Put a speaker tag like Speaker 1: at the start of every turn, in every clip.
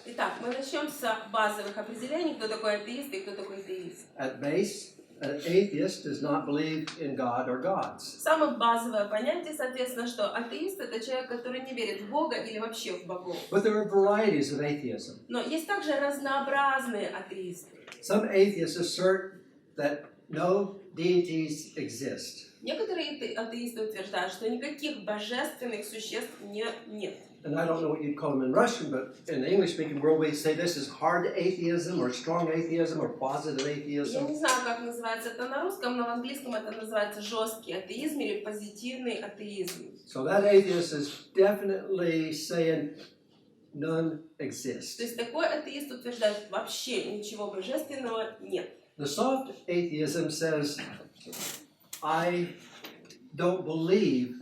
Speaker 1: Итак, мы начнем с базовых определений, кто такой атеист и кто такой теист.
Speaker 2: At base, an atheist does not believe in God or gods.
Speaker 1: Самое базовое понятие, соответственно, что атеист — это человек, который не верит в Бога или вообще в богов.
Speaker 2: But there are varieties of atheism.
Speaker 1: Но есть также разнообразные атеисты.
Speaker 2: Some atheists assert that no deities exist.
Speaker 1: Некоторые атеисты утверждают, что никаких божественных существ нет.
Speaker 2: And I don't know what you'd call them in Russian, but in the English-speaking world, we say this is hard atheism, or strong atheism, or positive atheism.
Speaker 1: Я не знаю, как называется это на русском, но в английском это называется жесткий атеизм или позитивный атеизм.
Speaker 2: So that atheist is definitely saying none exists.
Speaker 1: То есть такой атеист утверждает, вообще ничего божественного нет.
Speaker 2: The soft atheism says, I don't believe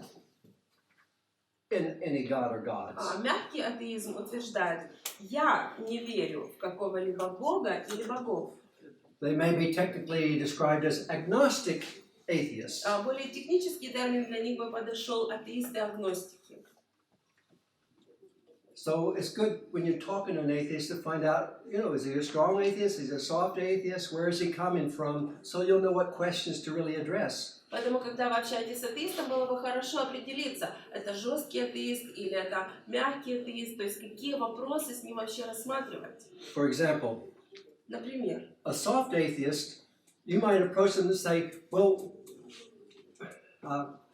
Speaker 2: in any god or gods.
Speaker 1: Мягкий атеизм утверждает, я не верю в какого-либо бога или богов.
Speaker 2: They may be technically described as agnostic atheists.
Speaker 1: Более технический термин для них бы подошел атеисты-агностики.
Speaker 2: So it's good when you're talking to an atheist to find out, is he a strong atheist? Is he a soft atheist? Where is he coming from? So you'll know what questions to really address.
Speaker 1: Поэтому, когда вы общаетесь с атеистом, было бы хорошо определиться, это жесткий атеист или это мягкий атеист, то есть какие вопросы с ним вообще рассматривать.
Speaker 2: For example,
Speaker 1: например,
Speaker 2: a soft atheist, you might approach them and say, well,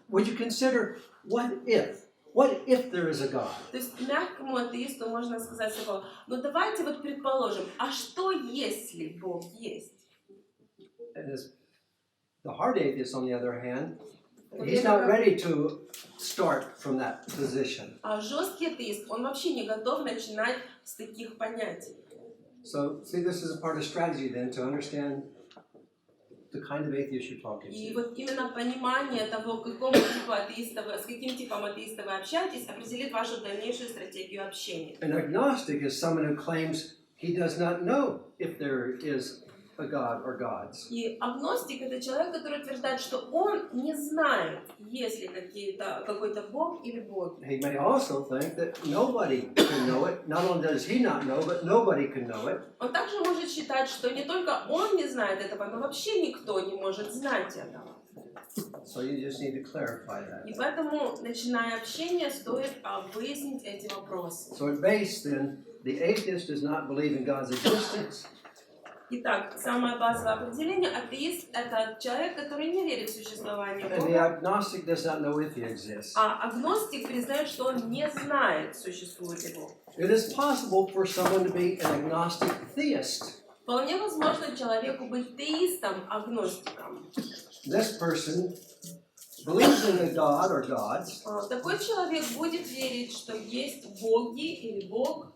Speaker 2: would you consider what if? What if there is a God?
Speaker 1: То есть мягкому атеисту можно сказать такое, ну давайте вот предположим, а что если Бог есть?
Speaker 2: The hard atheist, on the other hand, he's not ready to start from that position.
Speaker 1: А жесткий атеист, он вообще не готов начинать с таких понятий.
Speaker 2: So, see, this is a part of strategy then to understand the kind of atheist you're talking to.
Speaker 1: И вот именно понимание того, с каким типом атеиста вы общаетесь, определит вашу дальнейшую стратегию общения.
Speaker 2: An agnostic is someone who claims he does not know if there is a God or gods.
Speaker 1: И агностик — это человек, который утверждает, что он не знает, есть ли какой-то бог или боги.
Speaker 2: He may also think that nobody can know it. Not only does he not know, but nobody can know it.
Speaker 1: Он также может считать, что не только он не знает этого, но вообще никто не может знать этого.
Speaker 2: So you just need to clarify that.
Speaker 1: И поэтому, начиная общение, стоит выяснить эти вопросы.
Speaker 2: So at base, then, the atheist does not believe in God's existence.
Speaker 1: Итак, самое базовое определение: атеист — это человек, который не верит в существование
Speaker 2: And the
Speaker 1: Бога.
Speaker 2: agnostic does not know if he exists.
Speaker 1: А агностик признает, что он не знает, существует ли Бог.
Speaker 2: It is possible for someone to be an agnostic theist.
Speaker 1: Вполне возможно человеку быть теистом-агностиком.
Speaker 2: This person believes in a god or gods.
Speaker 1: Такой человек будет верить, что есть боги или Бог.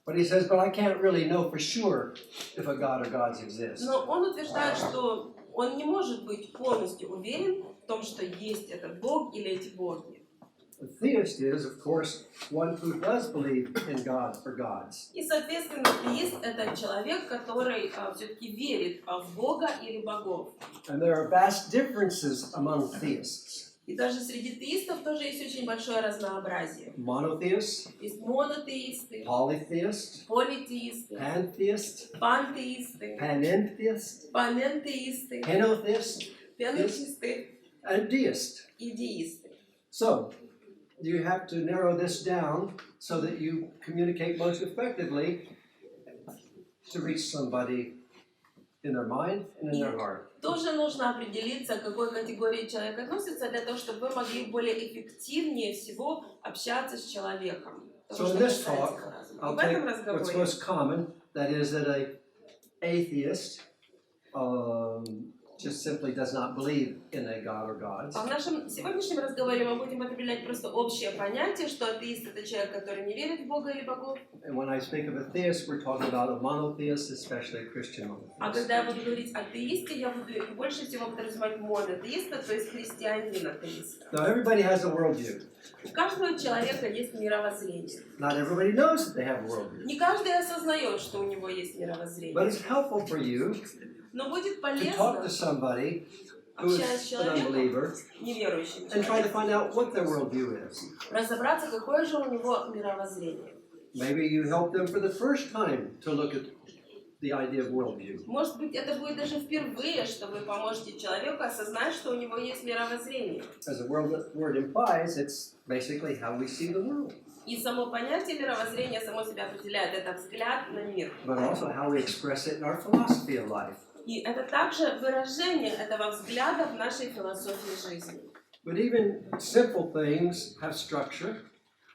Speaker 2: But he says, but I can't really know for sure if a god or gods exist.
Speaker 1: Но он утверждает, что он не может быть полностью уверен в том, что есть этот Бог или эти боги.
Speaker 2: A theist is, of course, one who does believe in God or gods.
Speaker 1: И, соответственно, теист — это человек, который все-таки верит в Бога или богов.
Speaker 2: And there are vast differences among theists.
Speaker 1: И даже среди теистов тоже есть очень большое разнообразие.
Speaker 2: Monotheists,
Speaker 1: Есть монотеисты,
Speaker 2: polytheists,
Speaker 1: политеисты,
Speaker 2: pantheists,
Speaker 1: пантеисты,
Speaker 2: panentheists,
Speaker 1: панентеисты,
Speaker 2: henotheists,
Speaker 1: пенотеисты
Speaker 2: and deists.
Speaker 1: и деисты.
Speaker 2: So, you have to narrow this down so that you communicate most effectively to reach somebody in their mind and in their heart.
Speaker 1: Тоже нужно определиться, к какой категории человек относится, для того, чтобы вы могли более эффективнее всего общаться с человеком.
Speaker 2: So in this talk, I'll take what's most common, that is that an atheist just simply does not believe in a god or gods.
Speaker 1: В нашем сегодняшнем разговоре мы будем употреблять просто общее понятие, что атеист — это человек, который не верит в Бога или богов.
Speaker 2: And when I speak of a theist, we're talking about a monotheist, especially a Christian
Speaker 1: А
Speaker 2: monotheist.
Speaker 1: когда я буду говорить о теисте, я буду больше всего подразумевать монотеиста, то есть христианина-теиста.
Speaker 2: Now everybody has a worldview.
Speaker 1: У каждого человека есть мировоззрение.
Speaker 2: Not everybody knows that they have a worldview.
Speaker 1: Не каждый осознает, что у него есть
Speaker 2: But
Speaker 1: мировоззрение.
Speaker 2: it's helpful for you
Speaker 1: Но будет
Speaker 2: to talk
Speaker 1: полезно
Speaker 2: to somebody who
Speaker 1: общаясь с
Speaker 2: is an
Speaker 1: человеком,
Speaker 2: unbeliever,
Speaker 1: неверующим
Speaker 2: and try to
Speaker 1: человеком,
Speaker 2: find out what their worldview is.
Speaker 1: разобраться, какое же у него мировоззрение.
Speaker 2: Maybe you help them for the first time to look at the idea of worldview.
Speaker 1: Может быть, это будет даже впервые, что вы поможете человеку осознать, что у него есть мировоззрение.
Speaker 2: As the word implies, it's basically how we see the world,
Speaker 1: И само понятие мировоззрения само себя определяет. Это взгляд на мир.
Speaker 2: but also how we express it in our philosophy of life.
Speaker 1: И это также выражение этого взгляда в нашей философии жизни.
Speaker 2: But even simple things have structure,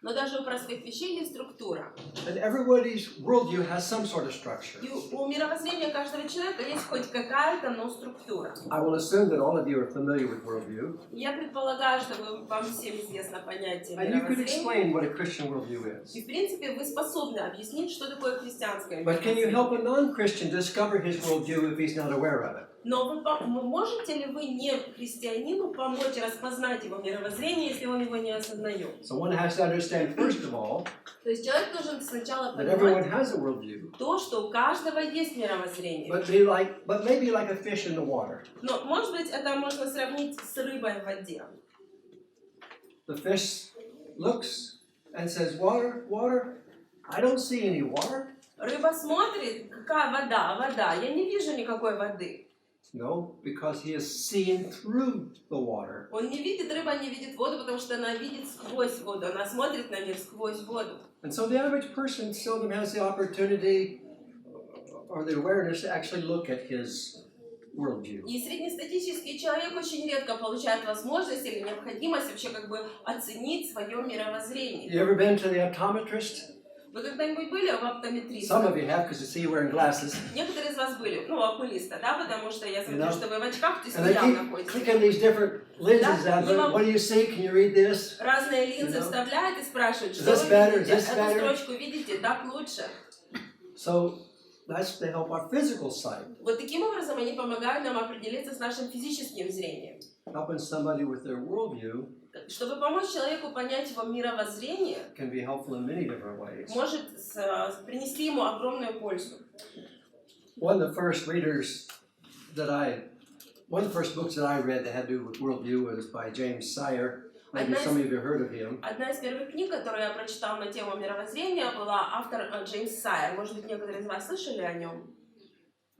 Speaker 1: Но даже у простых вещей есть структура.
Speaker 2: and everybody's worldview has some sort of structure.
Speaker 1: И у мировоззрения каждого человека есть хоть какая-то, но структура.
Speaker 2: I will assume that all of you are familiar with worldview,
Speaker 1: Я предполагаю, что вам всем известно понятие
Speaker 2: and you could
Speaker 1: мировоззрения.
Speaker 2: explain what a Christian worldview is.
Speaker 1: И в принципе вы способны объяснить, что такое христианское
Speaker 2: But can you
Speaker 1: мировоззрение.
Speaker 2: help a non-Christian discover his worldview if he's not aware of it?
Speaker 1: Но можете ли вы не христианину помочь распознать его мировоззрение, если он его не осознает?
Speaker 2: So one has to understand, first of all,
Speaker 1: То есть человек должен сначала
Speaker 2: that everyone
Speaker 1: понимать
Speaker 2: has a worldview,
Speaker 1: то, что у каждого есть мировоззрение.
Speaker 2: but maybe like a fish in the water.
Speaker 1: Но, может быть, это можно сравнить с рыбой в воде.
Speaker 2: The fish looks and says, water, water, I don't see any water.
Speaker 1: Рыба смотрит, какая вода, вода. Я не вижу никакой воды.
Speaker 2: No, because he is seeing through the water.
Speaker 1: Он не видит, рыба не видит воду, потому что она видит сквозь воду. Она смотрит на мир сквозь воду.
Speaker 2: And so the average person seldom has the opportunity or the awareness to actually look at his worldview.
Speaker 1: И среднестатистический человек очень редко получает возможность или необходимость вообще как бы оценить свое мировоззрение.
Speaker 2: You ever been to the optometrist?
Speaker 1: Вы когда-нибудь были в оптометристе?
Speaker 2: Some of you have, because you see you wearing glasses.
Speaker 1: Некоторые из вас были, ну, окулиста, да, потому что я смотрю,
Speaker 2: You know?
Speaker 1: что вы в очках, то есть
Speaker 2: And
Speaker 1: вы
Speaker 2: they
Speaker 1: явно
Speaker 2: keep
Speaker 1: ходите.
Speaker 2: clicking these different lenses out there. What do you see? Can you read this?
Speaker 1: Разные линзы
Speaker 2: You know?
Speaker 1: вставляют и спрашивают,
Speaker 2: Is
Speaker 1: что
Speaker 2: this
Speaker 1: вы
Speaker 2: better?
Speaker 1: видите?
Speaker 2: Is this
Speaker 1: Эту
Speaker 2: better?
Speaker 1: строчку видите? Так лучше.
Speaker 2: So that's to help our physical sight.
Speaker 1: Вот таким образом они помогают нам определиться с нашим физическим зрением.
Speaker 2: Helping somebody with their worldview
Speaker 1: Чтобы помочь человеку понять его mировоззрение,
Speaker 2: can be helpful in many different ways.
Speaker 1: может принести ему огромную пользу.
Speaker 2: One of the first books that I read that had to do with worldview was by James Sire. Maybe some of you have heard of him.
Speaker 1: Одна из первых книг, которую я прочитала на тему мировоззрения, была автор Джеймс Сайер. Может быть, некоторые из вас слышали о нем?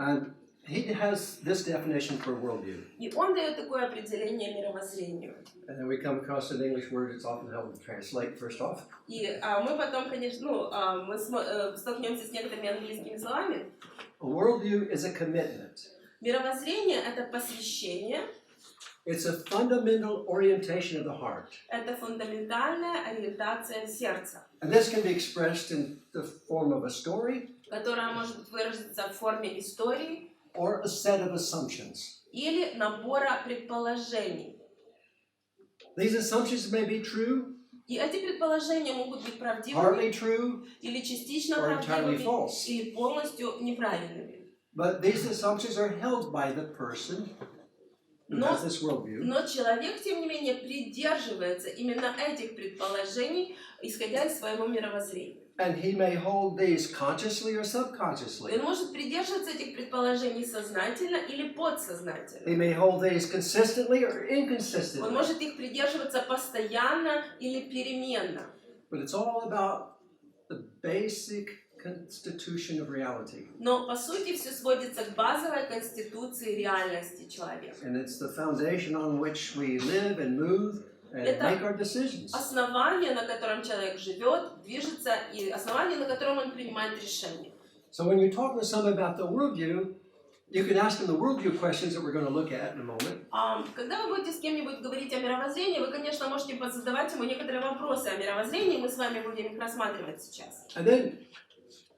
Speaker 2: And he has this definition for worldview.
Speaker 1: И он дает такое определение мировоззрению.
Speaker 2: And then we come across an English word it's often held to translate first off.
Speaker 1: И мы потом, конечно, мы столкнемся с некоторыми английскими словами.
Speaker 2: A worldview is a commitment.
Speaker 1: Мировоззрение – это посвящение,
Speaker 2: It's a fundamental orientation of the heart.
Speaker 1: это фундаментальная ориентация сердца,
Speaker 2: And this can be expressed in the form of a story
Speaker 1: которая может выразиться в форме истории
Speaker 2: or a set of assumptions.
Speaker 1: или набора предположений.
Speaker 2: These assumptions may be true,
Speaker 1: И эти предположения могут быть правдивыми
Speaker 2: partly true,
Speaker 1: или частично
Speaker 2: or entirely
Speaker 1: правдивыми,
Speaker 2: false.
Speaker 1: или полностью неправильными.
Speaker 2: But these assumptions are held by the person who has this worldview.
Speaker 1: Но человек, тем не менее, придерживается именно этих предположений, исходя из своего мировоззрения.
Speaker 2: And he may hold these consciously or
Speaker 1: И
Speaker 2: subconsciously.
Speaker 1: он может придерживаться этих предположений сознательно или подсознательно.
Speaker 2: He may hold these consistently or
Speaker 1: Он
Speaker 2: inconsistently.
Speaker 1: может их придерживаться постоянно или переменно.
Speaker 2: But it's all about the basic constitution of reality.
Speaker 1: Но, по сути, все сводится к базовой конституции реальности человека.
Speaker 2: And it's the foundation on which we live and move and
Speaker 1: Это
Speaker 2: make our decisions.
Speaker 1: основание, на котором человек живет, движется, и основание, на котором он принимает решения.
Speaker 2: So when you talk to someone about the worldview, you can ask them the worldview questions that we're going to look at in a moment.
Speaker 1: Когда вы будете с кем-нибудь говорить о мировоззрении, вы, конечно, можете задавать ему некоторые вопросы о мировоззрении, мы с вами будем их рассматривать сейчас.
Speaker 2: And then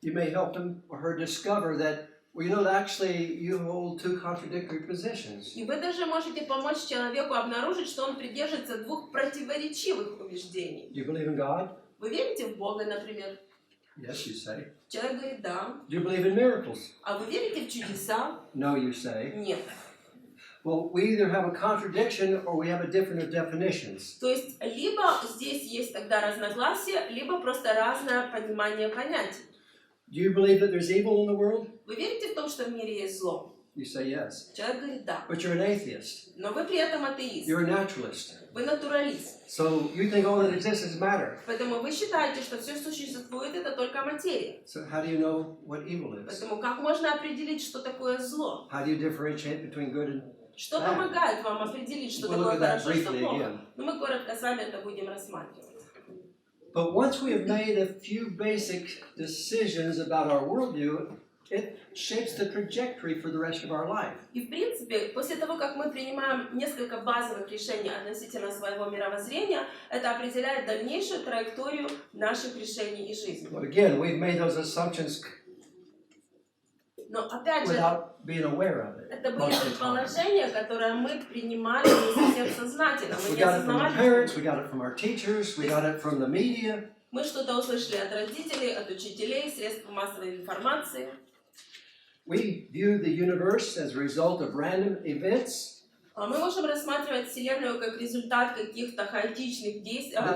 Speaker 2: you may help him or her discover that, well, you know, actually you hold two contradictory positions.
Speaker 1: И вы даже можете помочь человеку обнаружить, что он придерживается двух противоречивых убеждений.
Speaker 2: Do you believe in God?
Speaker 1: Вы верите в Бога, например?
Speaker 2: Yes, you say.
Speaker 1: Человек говорит «да».
Speaker 2: Do you believe in miracles?
Speaker 1: А вы верите в чудеса?
Speaker 2: No, you say.
Speaker 1: Нет.
Speaker 2: Well, we either have a contradiction or we have a different definitions.
Speaker 1: То есть либо здесь есть тогда разногласия, либо просто разное понимание понятий.
Speaker 2: Do you believe that there's evil in the world?
Speaker 1: Вы верите в том, что в мире есть зло?
Speaker 2: You say yes.
Speaker 1: Человек говорит да.
Speaker 2: But you're an atheist.
Speaker 1: Но вы при этом атеист.
Speaker 2: You're a naturalist.
Speaker 1: Вы натуралист.
Speaker 2: So you think all that exists is matter.
Speaker 1: Поэтому вы считаете, что все, что существует, это только материя.
Speaker 2: So how do you know what evil is?
Speaker 1: Поэтому как можно определить, что такое зло?
Speaker 2: How do you differentiate between good and
Speaker 1: Что помогает вам определить, что
Speaker 2: We'll
Speaker 1: такое
Speaker 2: look at that
Speaker 1: хорошо, что
Speaker 2: briefly
Speaker 1: плохо?
Speaker 2: again.
Speaker 1: Но мы коротко с вами это будем рассматривать.
Speaker 2: But once we have made a few basic decisions about our worldview, it shapes the trajectory for the rest of our life.
Speaker 1: И в принципе, после того, как мы принимаем несколько базовых решений относительно своего мировоззрения, это определяет дальнейшую траекторию наших решений и жизни.
Speaker 2: But again, we've made those assumptions
Speaker 1: Но опять же,
Speaker 2: without being aware of it.
Speaker 1: это были
Speaker 2: most of the time.
Speaker 1: предположения, которые мы принимали не совсем сознательно. Мы
Speaker 2: We
Speaker 1: не
Speaker 2: got it from our
Speaker 1: осознавали.
Speaker 2: parents, we got it from our teachers, we got it from the media.
Speaker 1: Мы что-то услышали от родителей, от учителей, средств массовой информации.
Speaker 2: We view the universe as a result of random events.
Speaker 1: Мы можем рассматривать Вселенную как результат каких-то хаотичных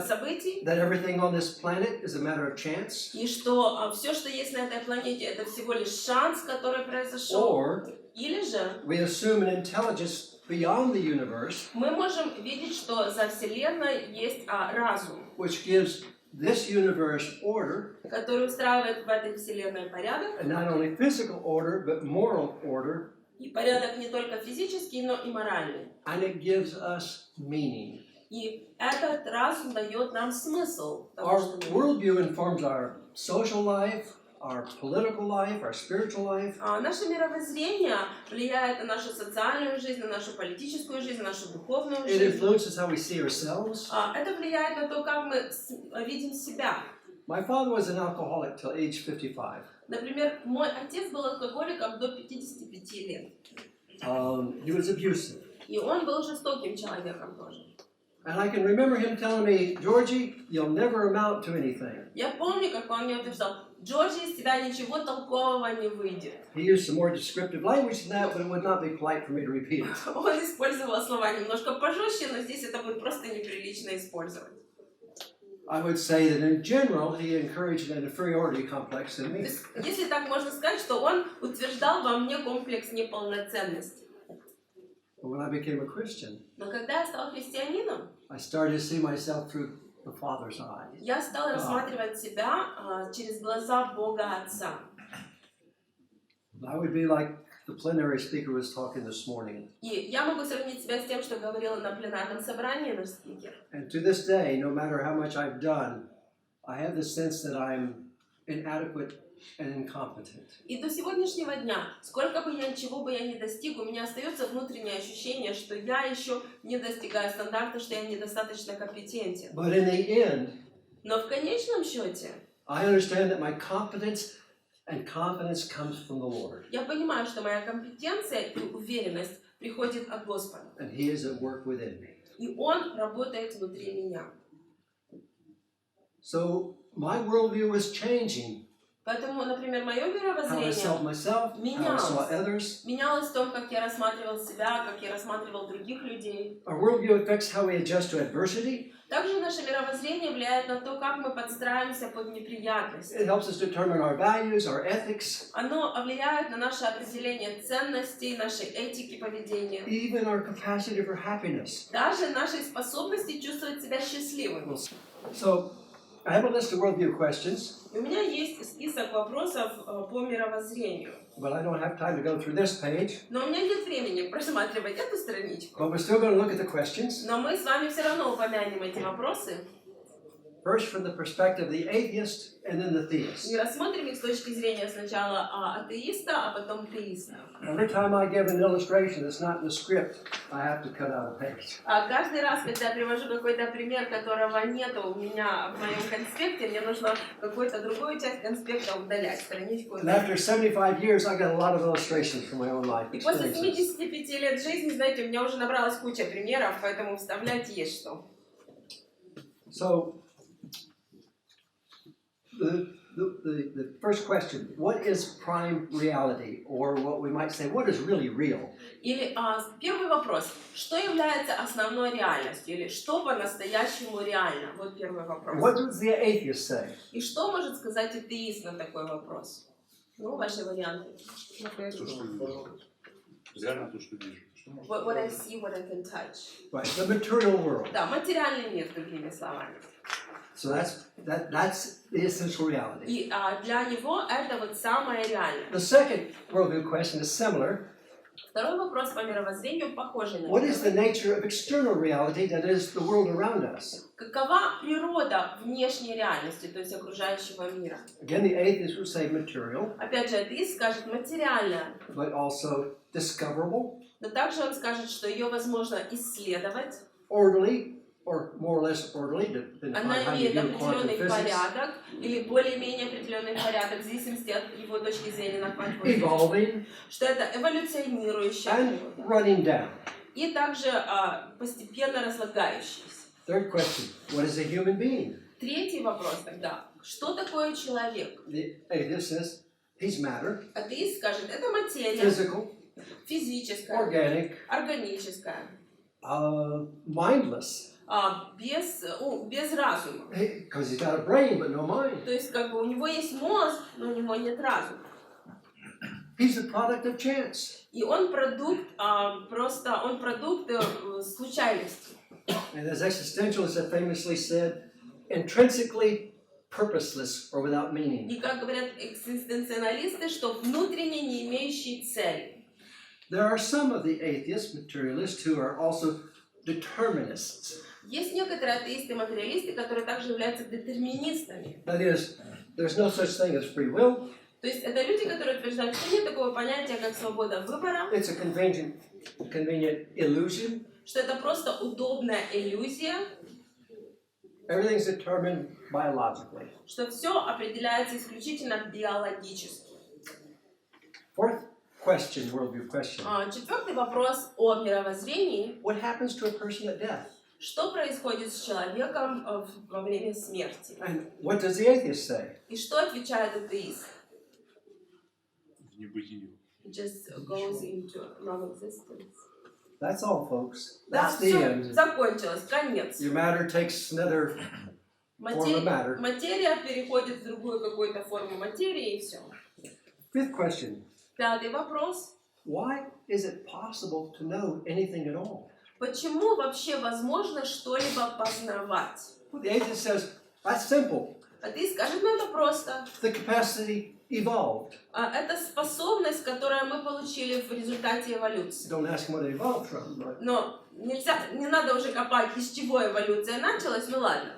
Speaker 1: событий,
Speaker 2: That everything on this planet is a matter of chance.
Speaker 1: и что все, что есть на этой планете, это всего лишь шанс, который произошел.
Speaker 2: Or
Speaker 1: Или же
Speaker 2: we assume an intelligence beyond the universe,
Speaker 1: мы можем видеть, что за Вселенной есть разум,
Speaker 2: which gives this universe order,
Speaker 1: который устраивает в этой Вселенной порядок,
Speaker 2: and not only physical order, but moral order,
Speaker 1: и порядок не только физический, но и моральный.
Speaker 2: and it gives us meaning.
Speaker 1: И этот разум дает нам смысл того,
Speaker 2: Our
Speaker 1: что мы
Speaker 2: worldview informs our social life, our political life, our spiritual life.
Speaker 1: Наше мировоззрение влияет на нашу социальную жизнь, на нашу политическую жизнь, на нашу духовную
Speaker 2: It
Speaker 1: жизнь.
Speaker 2: influences how we see ourselves.
Speaker 1: Это влияет на то, как мы видим себя.
Speaker 2: My father was an alcoholic till age 55.
Speaker 1: Например, мой отец был алкоголиком до 55 лет.
Speaker 2: He was abusive.
Speaker 1: И он был жестоким человеком тоже.
Speaker 2: And I can remember him telling me, Georgie, you'll never amount to anything.
Speaker 1: Я помню, как он мне утверждал: Джорджи, из тебя ничего толкового не выйдет.
Speaker 2: He used some more descriptive language than that, but it would not be polite for me to repeat it.
Speaker 1: Он использовал слова немножко пожестче, но здесь это будет просто неприлично использовать.
Speaker 2: I would say that in general, he encouraged an inferiority complex in
Speaker 1: То
Speaker 2: me.
Speaker 1: есть, если так можно сказать, что он утверждал во мне комплекс неполноценности.
Speaker 2: But when I became a Christian,
Speaker 1: Но когда я стал христианином,
Speaker 2: I started to see myself through the Father's eyes.
Speaker 1: я стал рассматривать себя через глаза Бога Отца.
Speaker 2: I would be like the plenary speaker was talking this morning.
Speaker 1: И я могу сравнить себя с тем, что говорила на пленарном собрании наш спикер.
Speaker 2: And to this day, no matter how much I've done, I have the sense that I'm inadequate and incompetent.
Speaker 1: И до сегодняшнего дня, сколько бы я, чего бы я ни достиг, у меня остается внутреннее ощущение, что я еще не достигаю стандарта, что я недостаточно компетентен.
Speaker 2: But in the end,
Speaker 1: Но в конечном счете,
Speaker 2: I understand that my competence and confidence comes from the Lord.
Speaker 1: я понимаю, что моя компетенция и уверенность приходит от Господа.
Speaker 2: And He is at work within me.
Speaker 1: И Он работает внутри меня.
Speaker 2: So my worldview was changing.
Speaker 1: Поэтому, например, мое
Speaker 2: How I saw
Speaker 1: мировоззрение
Speaker 2: myself, how I saw others.
Speaker 1: менялось в том, как я рассматривал себя, как я рассматривал других людей.
Speaker 2: Our worldview affects how we adjust to adversity.
Speaker 1: Также наше мировоззрение влияет на то, как мы подстраиваемся под неприятности.
Speaker 2: It helps us determine our values, our ethics,
Speaker 1: Оно влияет на наше определение ценностей, нашей этики поведения,
Speaker 2: even our capacity for happiness.
Speaker 1: даже нашей способности чувствовать себя счастливым.
Speaker 2: So I have a list of worldview questions,
Speaker 1: И у меня есть список вопросов по мировоззрению.
Speaker 2: but I don't have time to go through this page.
Speaker 1: Но у меня нет времени просматривать эту страничку.
Speaker 2: But we're still going to look at the questions.
Speaker 1: Но мы с вами все равно упомянем эти вопросы
Speaker 2: First from the perspective of the atheist and then the theist.
Speaker 1: и рассмотрим их с точки зрения сначала атеиста, а потом теиста.
Speaker 2: Every time I give an illustration that's not in the script, I have to cut out a page.
Speaker 1: Каждый раз, когда я привожу какой-то пример, которого нету у меня в моем конспекте, мне нужно какую-то другую часть конспекта удалять, страничку
Speaker 2: And
Speaker 1: удалять.
Speaker 2: after 75 years, I got a lot of illustrations from my own life
Speaker 1: И после
Speaker 2: experiences.
Speaker 1: 75 лет жизни, знаете, у меня уже набралась куча примеров, поэтому вставлять есть что.
Speaker 2: So, the first question, what is prime reality? Or what we might say, what is really real?
Speaker 1: Или первый вопрос. Что является основной реальностью? Или что по-настоящему реально? Вот первый вопрос.
Speaker 2: What does the atheist say?
Speaker 1: И что может сказать атеист на такой вопрос? Ну, ваши варианты.
Speaker 3: Реально то, что вижу. Что можно
Speaker 1: What I see, what I can touch.
Speaker 2: Right, the material world.
Speaker 1: Да, материальный мир, другими словами.
Speaker 2: So that's the essential reality.
Speaker 1: И для него это вот самое реальное.
Speaker 2: The second worldview question is similar.
Speaker 1: Второй вопрос по мировоззрению похожий на
Speaker 2: What is the
Speaker 1: первый.
Speaker 2: nature of external reality, that is the world around us?
Speaker 1: Какова природа внешней реальности, то есть окружающего мира?
Speaker 2: Again, the atheist would say material,
Speaker 1: Опять же, атеист скажет материальная,
Speaker 2: but also discoverable,
Speaker 1: но также он скажет, что ее возможно исследовать.
Speaker 2: orderly, or more or less orderly, depending on
Speaker 1: Она
Speaker 2: how you
Speaker 1: имеет
Speaker 2: view quantum
Speaker 1: определенный
Speaker 2: physics.
Speaker 1: порядок или более-менее определенный порядок в зависимости от его точки зрения на квантовую физику.
Speaker 2: Evolving
Speaker 1: Что это эволюционирующая
Speaker 2: and
Speaker 1: природа.
Speaker 2: running down.
Speaker 1: И также постепенно разлагающаяся.
Speaker 2: Third question, what is a human being?
Speaker 1: Третий вопрос тогда. Что такое человек?
Speaker 2: The atheist says he's matter,
Speaker 1: Атеист скажет, это материя,
Speaker 2: physical,
Speaker 1: физическая,
Speaker 2: organic,
Speaker 1: органическая,
Speaker 2: mindless,
Speaker 1: без разума.
Speaker 2: because he's got a brain but no mind.
Speaker 1: То есть как бы у него есть мозг, но у него нет разума.
Speaker 2: He's a product of chance.
Speaker 1: И он продукт, случайности.
Speaker 2: And as existentialists have famously said, intrinsically purposeless or without meaning.
Speaker 1: И как говорят экзистенциалисты, что внутренне не имеющий цели.
Speaker 2: There are some of the atheist materialists who are also determinists.
Speaker 1: Есть некоторые атеисты-материалисты, которые также являются детерминистами.
Speaker 2: That is, there's no such thing as free will.
Speaker 1: То есть это люди, которые утверждают, что нет такого понятия, как свобода выбора,
Speaker 2: It's a convenient illusion.
Speaker 1: что это просто удобная иллюзия,
Speaker 2: Everything's determined biologically.
Speaker 1: что все определяется исключительно биологически.
Speaker 2: Fourth question, worldview question.
Speaker 1: Четвертый вопрос о мировоззрении.
Speaker 2: What happens to a person at death?
Speaker 1: Что происходит с человеком во время смерти?
Speaker 2: And what does the atheist say?
Speaker 1: И что отвечает атеист?
Speaker 3: в небытие.
Speaker 1: It just goes into non-existence.
Speaker 2: That's all, folks.
Speaker 1: Да,
Speaker 2: That's the
Speaker 1: все,
Speaker 2: end.
Speaker 1: закончилось, конец.
Speaker 2: Your matter takes another form of matter.
Speaker 1: Материя переходит в другую какую-то форму материи, и все.
Speaker 2: Fifth question.
Speaker 1: Пятый вопрос.
Speaker 2: Why is it possible to know anything at all?
Speaker 1: Почему вообще возможно что-либо познавать?
Speaker 2: Well, the atheist says, that's simple.
Speaker 1: Атеист скажет, ну это просто.
Speaker 2: The capacity evolved.
Speaker 1: Это способность, которую мы получили в результате эволюции.
Speaker 2: Don't ask him what it evolved from. But
Speaker 1: Но не надо уже копать, из чего эволюция началась, ну ладно.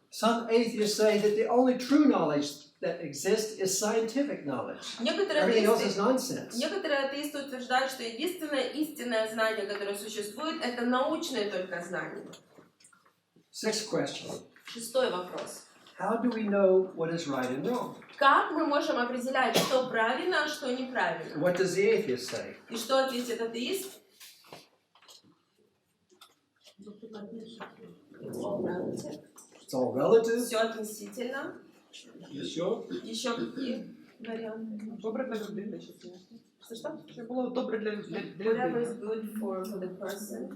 Speaker 2: some atheists say that the only true knowledge that exists is scientific knowledge. Everything else is nonsense.
Speaker 1: Некоторые атеисты утверждают, что единственное истинное знание, которое существует, это научное только знание.
Speaker 2: Sixth question.
Speaker 1: Шестой вопрос.
Speaker 2: How do we know what is right and wrong?
Speaker 1: Как мы можем определять, что правильно, а что неправильно?
Speaker 2: What does the atheist say?
Speaker 1: И что ответит атеист?
Speaker 2: It's all relative.
Speaker 1: Все относительно.
Speaker 2: Еще?
Speaker 1: Еще какие варианты?
Speaker 4: Добре для людини, чи ні?
Speaker 1: Что?
Speaker 4: Щоб було добре для
Speaker 1: Whatever
Speaker 4: людини.
Speaker 1: is good for the person.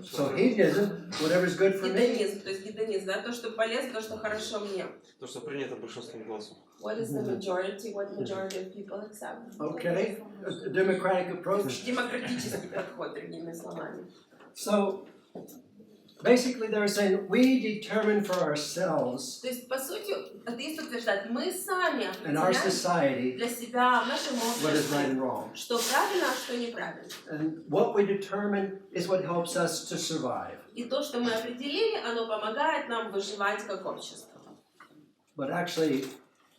Speaker 2: So hedonism, whatever's good for me.
Speaker 1: Гедонизм, то есть гедонизм, да, то, что полезно, то, что хорошо мне.
Speaker 3: То, что принято большинством голосов.
Speaker 1: What is the majority? What majority of people accept?
Speaker 2: Okay, a democratic approach.
Speaker 1: Демократический подход, другими словами.
Speaker 2: So basically they're saying we determine for ourselves
Speaker 1: То есть, по сути, атеист утверждает, мы сами
Speaker 2: in our
Speaker 1: определяем
Speaker 2: society
Speaker 1: для себя, в нашем
Speaker 2: what is right
Speaker 1: обществе,
Speaker 2: and wrong.
Speaker 1: что правильно, а что неправильно.
Speaker 2: And what we determine is what helps us to survive.
Speaker 1: И то, что мы определили, оно помогает нам выживать как общество.
Speaker 2: But actually,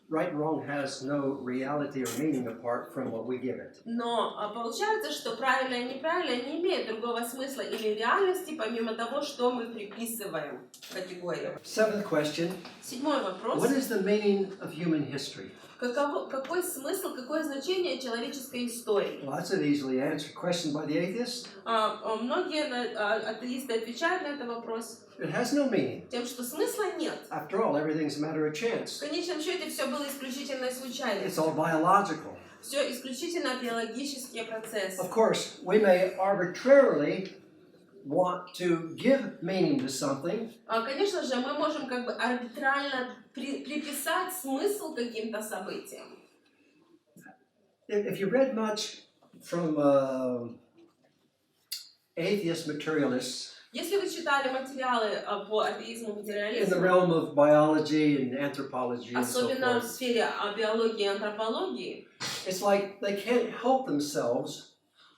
Speaker 2: right and wrong has no reality or meaning apart from what we give it.
Speaker 1: Но получается, что правильно и неправильно не имеют другого смысла или реальности, помимо того, что мы приписываем категориям.
Speaker 2: Seventh question.
Speaker 1: Седьмой вопрос.
Speaker 2: What is the meaning of human history?
Speaker 1: Какой смысл, какое значение человеческой истории?
Speaker 2: Well, that's an easily answered question by the atheist.
Speaker 1: Многие атеисты отвечают на этот вопрос
Speaker 2: It has no meaning.
Speaker 1: тем, что смысла нет.
Speaker 2: After all, everything's a matter of
Speaker 1: В
Speaker 2: chance.
Speaker 1: конечном счете все было исключительной
Speaker 2: It's
Speaker 1: случайностью.
Speaker 2: all biological.
Speaker 1: Все исключительно биологические процессы.
Speaker 2: Of course, we may arbitrarily want to give meaning to something,
Speaker 1: Конечно же, мы можем как бы арбитрально приписать смысл каким-то событиям.
Speaker 2: if you read much from atheist materialists
Speaker 1: Если вы читали материалы по атеизму,
Speaker 2: in the
Speaker 1: материализму,
Speaker 2: realm of biology and anthropology and so
Speaker 1: особенно в
Speaker 2: forth,
Speaker 1: сфере биологии и антропологии,
Speaker 2: it's like they can't help themselves.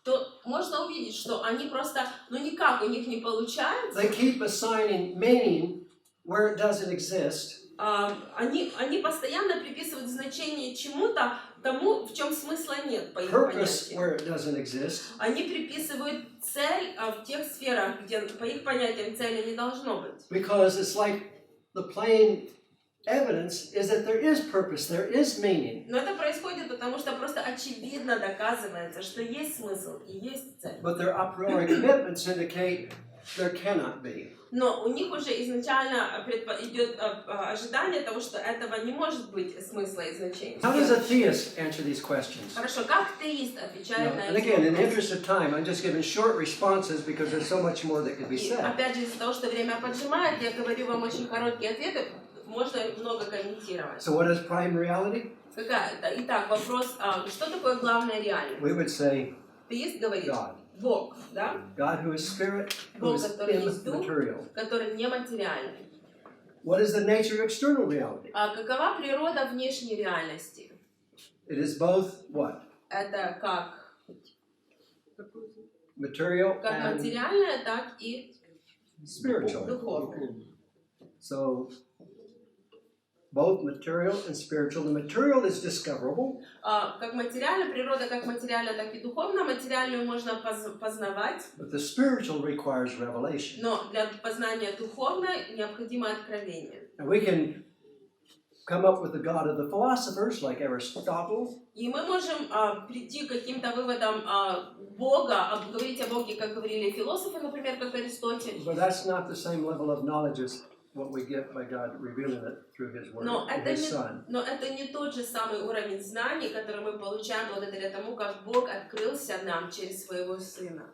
Speaker 1: то можно увидеть, что они просто, никак у них не получается.
Speaker 2: They keep assigning meaning where it doesn't exist.
Speaker 1: Они постоянно приписывают значение чему-то, тому, в чем смысла нет, по их
Speaker 2: Purpose
Speaker 1: понятиям.
Speaker 2: where it doesn't exist.
Speaker 1: Они приписывают цель в тех сферах, где, по их понятиям, цели не должно быть.
Speaker 2: Because it's like the plain evidence is that there is purpose, there is meaning.
Speaker 1: Но это происходит потому, что просто очевидно доказывается, что есть смысл и есть цель.
Speaker 2: But their a priori commitments indicate there cannot be.
Speaker 1: Но у них уже изначально идет ожидание того, что этого не может быть смысла и значения.
Speaker 2: How does a theist answer these questions?
Speaker 1: Хорошо, как теист отвечает на
Speaker 2: And
Speaker 1: эти
Speaker 2: again, in the
Speaker 1: вопросы?
Speaker 2: interest of time, I'm just giving short responses because there's so much more that could be
Speaker 1: И
Speaker 2: said.
Speaker 1: опять же, из-за того, что время поджимает, я говорю вам очень короткие ответы, можно много комментировать.
Speaker 2: So what is prime reality?
Speaker 1: Итак, вопрос, что такое главная реальность?
Speaker 2: We would say
Speaker 1: Теист говорит,
Speaker 2: God.
Speaker 1: Бог, да?
Speaker 2: God who is spirit, who
Speaker 1: Бог,
Speaker 2: is
Speaker 1: который есть дух,
Speaker 2: immaterial.
Speaker 1: который нематериальный.
Speaker 2: What is the nature of external reality?
Speaker 1: А какова природа внешней реальности?
Speaker 2: It is both what?
Speaker 1: Это как
Speaker 2: Material and
Speaker 1: материальное, так и
Speaker 2: spiritual.
Speaker 1: духовное.
Speaker 2: So both material and spiritual. The material is discoverable.
Speaker 1: Как материально, природа как материально, так и духовно. Материальную можно познавать,
Speaker 2: But the spiritual requires revelation.
Speaker 1: но для познания духовной необходимо откровение.
Speaker 2: And we can come up with the God of the philosophers, like Aristotle,
Speaker 1: И мы можем прийти к каким-то выводам Бога, говорить о Боге, как говорили философы, например, как Аристотель.
Speaker 2: but that's not the same level of knowledge as what we get by God revealing it through His Word
Speaker 1: Но
Speaker 2: and His Son.
Speaker 1: это не тот же самый уровень знаний, который мы получаем благодаря тому, как Бог открылся нам через своего Сына.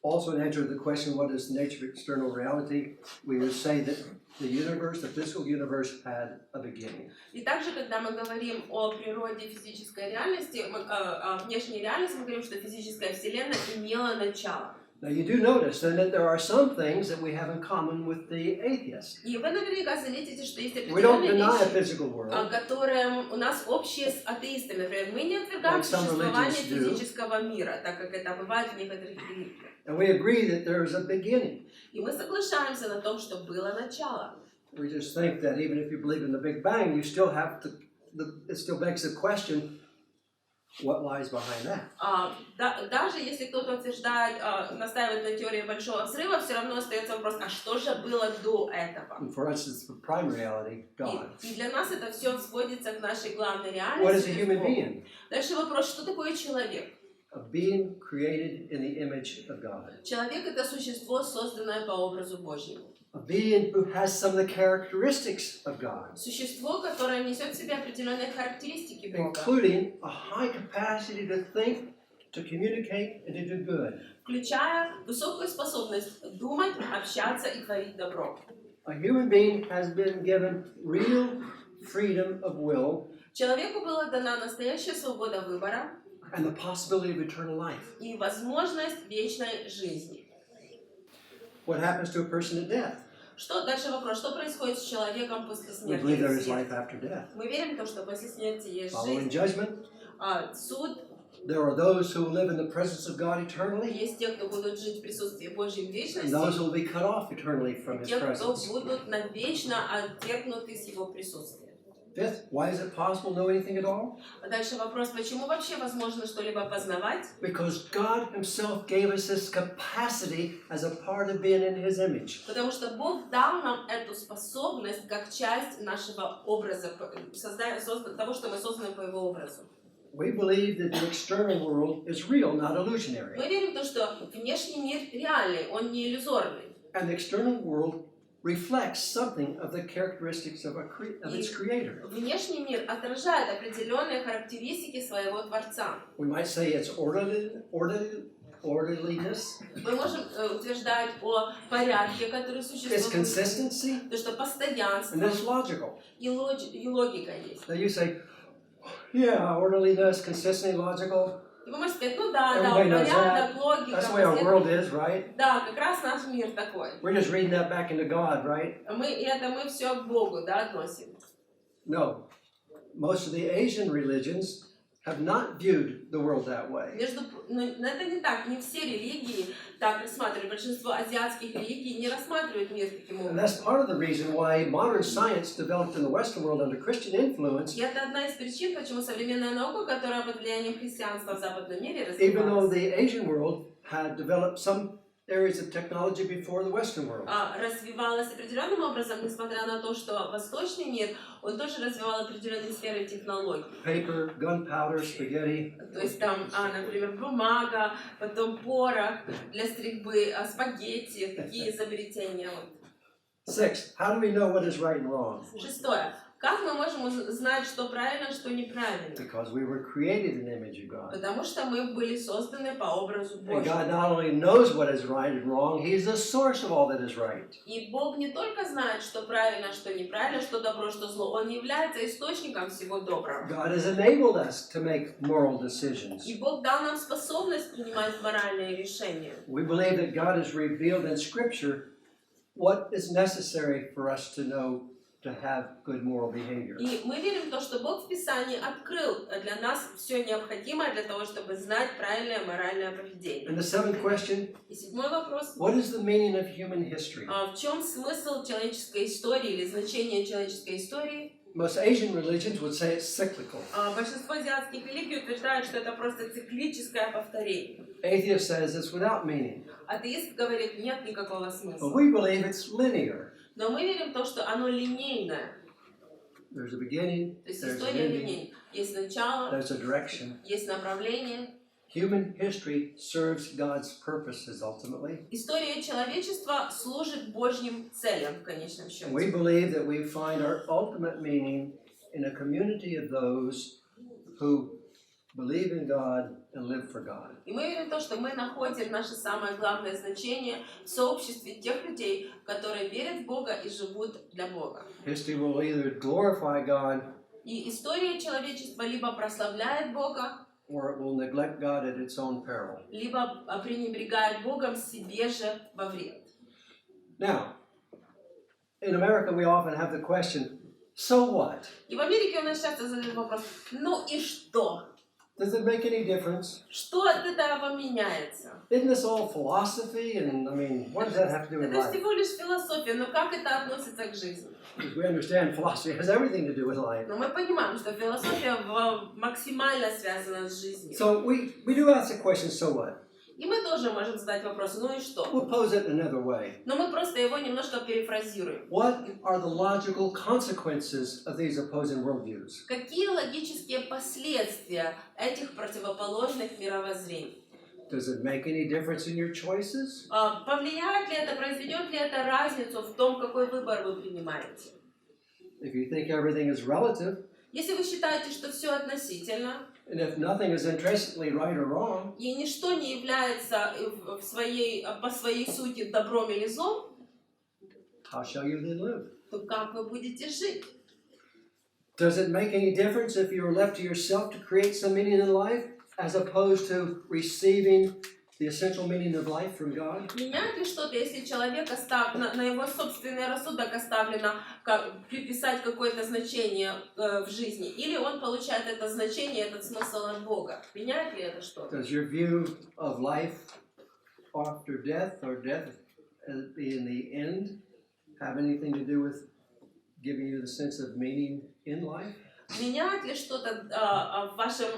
Speaker 2: Also, in answer to the question, what is the nature of external reality, we would say that the universe, the physical universe, had a beginning.
Speaker 1: И также, когда мы говорим о природе физической реальности, о внешней реальности, мы говорим, что физическая Вселенная имела начало.
Speaker 2: Now, you do notice then that there are some things that we have in common with the atheist.
Speaker 1: И вы наверняка заметите, что есть
Speaker 2: We don't
Speaker 1: определенные
Speaker 2: deny a
Speaker 1: вещи,
Speaker 2: physical world.
Speaker 1: которые у нас общие с атеистами. Например, мы не отвергаем
Speaker 2: Like some
Speaker 1: существование
Speaker 2: religions do.
Speaker 1: физического мира, так как это бывает в некоторых религиях.
Speaker 2: And we agree that there is a beginning.
Speaker 1: И мы соглашаемся на том, что было начало.
Speaker 2: We just think that even if you believe in the Big Bang, you still have to, it still begs the question, what lies behind that?
Speaker 1: Даже если кто-то утверждает, настаивает на теории Большого Взрыва, все равно остается вопрос, а что же было до этого?
Speaker 2: And for us, it's the prime reality, God.
Speaker 1: И для нас это все сводится к нашей главной
Speaker 2: What is a
Speaker 1: реальности.
Speaker 2: human being?
Speaker 1: Дальше вопрос, что такое человек?
Speaker 2: A being created in the image of God.
Speaker 1: Человек — это существо, созданное по образу Божьему.
Speaker 2: A being who has some of the characteristics of God,
Speaker 1: Существо, которое несет в себе определенные характеристики Бога,
Speaker 2: including a high capacity to think, to communicate, and to do good.
Speaker 1: включая высокую способность думать, общаться и творить добро.
Speaker 2: A human being has been given real freedom of will
Speaker 1: Человеку была дана настоящая свобода выбора
Speaker 2: and the possibility of eternal life.
Speaker 1: и возможность вечной жизни.
Speaker 2: What happens to a person at death?
Speaker 1: Что дальше вопрос? Что происходит с человеком после
Speaker 2: We believe there is
Speaker 1: смерти?
Speaker 2: life after death.
Speaker 1: Мы верим в то, что после смерти есть
Speaker 2: Following
Speaker 1: жизнь,
Speaker 2: judgment,
Speaker 1: суд.
Speaker 2: there are those who will live in the presence of God eternally,
Speaker 1: Есть те, кто будут жить в присутствии Божьей в
Speaker 2: and those
Speaker 1: вечности,
Speaker 2: who will be cut off eternally from
Speaker 1: и
Speaker 2: His
Speaker 1: те, кто
Speaker 2: presence.
Speaker 1: будут навечно отвергнуты с Его присутствия.
Speaker 2: Fifth, why is it possible to know anything at all?
Speaker 1: А дальше вопрос, почему вообще возможно что-либо познавать?
Speaker 2: Because God Himself gave us this capacity as a part of being in His image.
Speaker 1: Потому что Бог дал нам эту способность как часть нашего образа, того, что мы созданы по Его образу.
Speaker 2: We believe that the external world is real, not illusionary.
Speaker 1: Мы верим в то, что внешний мир реальный, он не иллюзорный.
Speaker 2: And the external world reflects something of the characteristics of its creator.
Speaker 1: Внешний мир отражает определенные характеристики своего Творца.
Speaker 2: We might say it's orderliness,
Speaker 1: Мы можем утверждать о порядке, который
Speaker 2: it's
Speaker 1: существует,
Speaker 2: consistency,
Speaker 1: то, что
Speaker 2: and
Speaker 1: постоянство
Speaker 2: it's logical.
Speaker 1: и логика есть.
Speaker 2: Now you say, yeah, orderliness, consistency, logical.
Speaker 1: И вы можете сказать, ну да,
Speaker 2: Everybody knows
Speaker 1: порядок, логика,
Speaker 2: That's the way our world is, right?
Speaker 1: Да, как раз наш мир такой.
Speaker 2: We're just reading that back into God, right?
Speaker 1: Мы все к Богу, да, относим.
Speaker 2: No. Most of the Asian religions have not viewed the world that way.
Speaker 1: Но это не так, не все религии так рассматривают. Большинство азиатских религий не рассматривают мир таким
Speaker 2: And
Speaker 1: образом.
Speaker 2: that's part of the reason why modern science developed in the Western world under Christian influence,
Speaker 1: И это одна из причин, почему современная наука, которая под влиянием христианства в западном мире
Speaker 2: even though
Speaker 1: развивалась,
Speaker 2: the Asian world had developed some areas of technology before the Western world.
Speaker 1: развивалась определенным образом, несмотря на то, что восточный мир, он тоже развивал определенные сферы технологий.
Speaker 2: Paper, gunpowder, spaghetti.
Speaker 1: То есть там, например, бумага, потом порох для стрельбы, спагетти, такие изобретения.
Speaker 2: Six, how do we know what is right and wrong?
Speaker 1: Шестое. Как мы можем знать, что правильно, что неправильно?
Speaker 2: Because we were created in the image of God.
Speaker 1: Потому что мы были созданы по образу
Speaker 2: And
Speaker 1: Божьему.
Speaker 2: God not only knows what is right and wrong, He's the source of all that is right.
Speaker 1: И Бог не только знает, что правильно, что неправильно, что добро, что зло. Он является источником всего доброго.
Speaker 2: God has enabled us to make moral decisions.
Speaker 1: И Бог дал нам способность принимать моральные решения.
Speaker 2: We believe that God has revealed in Scripture what is necessary for us to know to have good moral behavior.
Speaker 1: И мы верим в то, что Бог в Писании открыл для нас все необходимое для того, чтобы знать правильное моральное поведение.
Speaker 2: And the seventh question,
Speaker 1: И седьмой вопрос.
Speaker 2: what is the meaning of human history?
Speaker 1: В чем смысл человеческой истории или значение человеческой истории?
Speaker 2: Most Asian religions would say it's cyclical.
Speaker 1: Большинство азиатских религий утверждают, что это просто циклическое повторение.
Speaker 2: Atheist says it's without meaning.
Speaker 1: Атеист говорит, нет никакого
Speaker 2: But
Speaker 1: смысла.
Speaker 2: we believe it's linear.
Speaker 1: Но мы верим в то, что оно линейное.
Speaker 2: There's a beginning,
Speaker 1: То есть
Speaker 2: there's an
Speaker 1: история
Speaker 2: ending,
Speaker 1: линейная. Есть начало,
Speaker 2: there's a direction.
Speaker 1: есть направление.
Speaker 2: Human history serves God's purposes ultimately.
Speaker 1: История человечества служит Божьим целям в конечном счете.
Speaker 2: We believe that we find our ultimate meaning in a community of those who believe in God and live for God.
Speaker 1: И мы верим в то, что мы находим наше самое главное значение в сообществе тех людей, которые верят в Бога и живут для Бога.
Speaker 2: History will either glorify God
Speaker 1: И история человечества либо прославляет Бога,
Speaker 2: or it will neglect God at its own peril.
Speaker 1: либо пренебрегает Богом себе же во вред.
Speaker 2: Now, in America we often have the question, so what?
Speaker 1: И в Америке у нас часто задают вопрос, ну и что?
Speaker 2: Does it make any difference?
Speaker 1: Что от этого меняется?
Speaker 2: Isn't this all philosophy? And I mean, what does that have to do with
Speaker 1: Это
Speaker 2: life?
Speaker 1: всего лишь философия, но как это относится к жизни?
Speaker 2: Because we understand philosophy has everything to do with life.
Speaker 1: Но мы понимаем, что философия максимально связана с жизнью.
Speaker 2: So we do ask the question, so what?
Speaker 1: И мы тоже можем задать вопрос, ну и что?
Speaker 2: We'll pose it another way.
Speaker 1: Но мы просто его немножко перефразируем.
Speaker 2: What are the logical consequences of these opposing worldviews?
Speaker 1: Какие логические последствия этих противоположных мировоззрений?
Speaker 2: Does it make any difference in your choices?
Speaker 1: Повлияет ли это, произведет ли это разницу в том, какой выбор вы принимаете?
Speaker 2: If you think everything is relative,
Speaker 1: Если вы считаете, что все относительно,
Speaker 2: and if nothing is intrinsically right or wrong,
Speaker 1: и ничто не является по своей сути добром или злом,
Speaker 2: how shall you then live?
Speaker 1: то как вы будете жить?
Speaker 2: Does it make any difference if you're left to yourself to create some meaning in life, as opposed to receiving the essential meaning of life from God?
Speaker 1: Меняет ли что-то, если человек на его собственный рассудок оставлено приписать какое-то значение в жизни, или он получает это значение, этот смысл от Бога? Меняет ли это что-то?
Speaker 2: Does your view of life after death or death in the end have anything to do with giving you the sense of meaning in life?
Speaker 1: Меняет ли что-то в вашем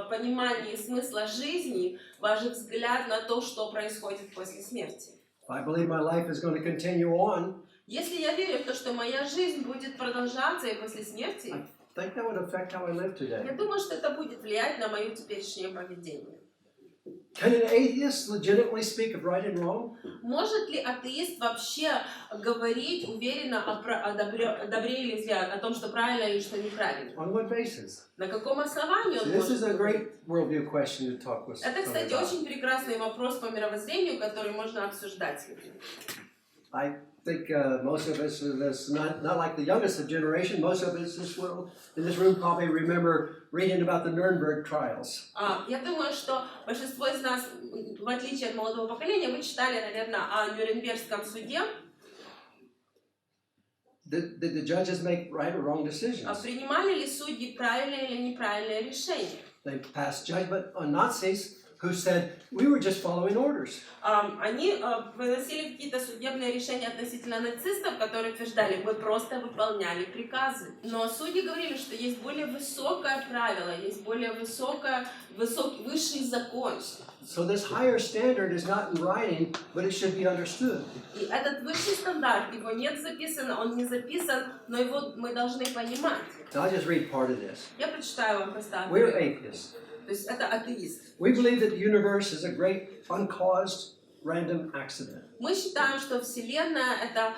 Speaker 1: понимании смысла жизни, ваш взгляд на то, что происходит после смерти?
Speaker 2: If I believe my life is going to continue on,
Speaker 1: Если я верю в то, что моя жизнь будет продолжаться и после смерти,
Speaker 2: I think that would affect how I live
Speaker 1: я
Speaker 2: today.
Speaker 1: думаю, что это будет влиять на мое теперешнее поведение.
Speaker 2: Can an atheist legitimately speak of right and wrong?
Speaker 1: Может ли атеист вообще говорить уверенно о добре или зле, о том, что правильно или что неправильно?
Speaker 2: On what basis?
Speaker 1: На каком основании он
Speaker 2: See, this
Speaker 1: может
Speaker 2: is a
Speaker 1: говорить?
Speaker 2: great worldview question to talk with
Speaker 1: Это,
Speaker 2: someone
Speaker 1: кстати,
Speaker 2: about.
Speaker 1: очень прекрасный вопрос по мировоззрению, который можно обсуждать с людьми.
Speaker 2: I think most of us in this, not like the youngest of generation, most of us in this room probably remember reading about the Nuremberg trials.
Speaker 1: Я думаю, что большинство из нас, в отличие от молодого поколения, вы читали, наверное, о Нюрнбергском суде.
Speaker 2: Did the judges make right or wrong decisions?
Speaker 1: Принимали ли судьи правильное или неправильное решение?
Speaker 2: They passed judgment on Nazis who said, we were just following orders.
Speaker 1: Они выносили какие-то судебные решения относительно нацистов, которые утверждали, мы просто выполняли приказы. Но судьи говорили, что есть более высокое правило, есть более высший закон.
Speaker 2: So this higher standard is not in writing, but it should be understood.
Speaker 1: И этот высший стандарт, его нет записано, он не записан, но его мы должны понимать.
Speaker 2: Now I'll just read part of this.
Speaker 1: Я прочитаю вам просто.
Speaker 2: We're atheists.
Speaker 1: То есть это атеист.
Speaker 2: We believe that the universe is a great uncaused random accident.
Speaker 1: Мы считаем, что Вселенная это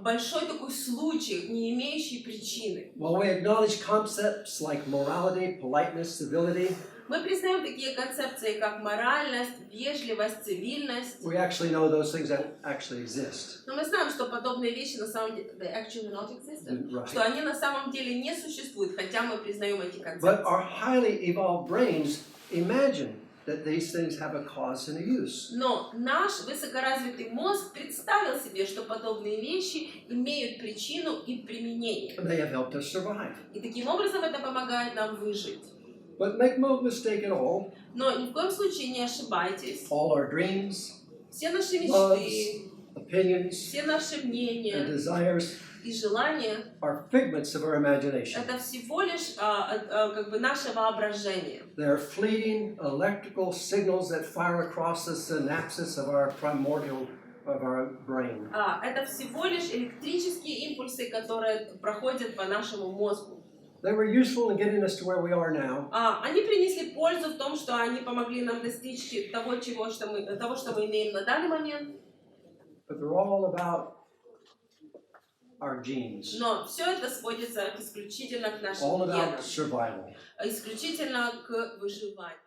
Speaker 1: большой такой случай, не имеющий причины.
Speaker 2: While we acknowledge concepts like morality, politeness, civility,
Speaker 1: Мы признаем такие концепции, как моральность, вежливость, цивильность.
Speaker 2: we actually know those things that actually exist.
Speaker 1: Но мы знаем, что подобные вещи на самом деле they actually not exist,
Speaker 2: Right.
Speaker 1: что они на самом деле не существуют, хотя мы признаем эти
Speaker 2: But
Speaker 1: концепции.
Speaker 2: our highly evolved brains imagine that these things have a cause and a use.
Speaker 1: Но наш высокоразвитый мозг представил себе, что подобные вещи имеют причину и применение.
Speaker 2: They have helped us survive.
Speaker 1: И таким образом это помогает нам выжить.
Speaker 2: But make no mistake at all,
Speaker 1: Но ни в коем случае не ошибайтесь.
Speaker 2: all our dreams,
Speaker 1: Все наши мечты,
Speaker 2: loves, opinions,
Speaker 1: все наши
Speaker 2: and
Speaker 1: мнения
Speaker 2: desires
Speaker 1: и желания
Speaker 2: are figments of our imagination.
Speaker 1: это всего лишь как бы наше воображение.
Speaker 2: They're fleeting electrical signals that fire across the synapses of our primordial of our brain.
Speaker 1: Это всего лишь электрические импульсы, которые проходят по нашему мозгу.
Speaker 2: They were useful in getting us to where we are now,
Speaker 1: Они принесли пользу в том, что они помогли нам достичь того, что мы имеем на данный момент.
Speaker 2: but they're all about our genes,
Speaker 1: Но все это сводится исключительно к нашим
Speaker 2: all
Speaker 1: генам,
Speaker 2: about survival.
Speaker 1: исключительно к выживанию.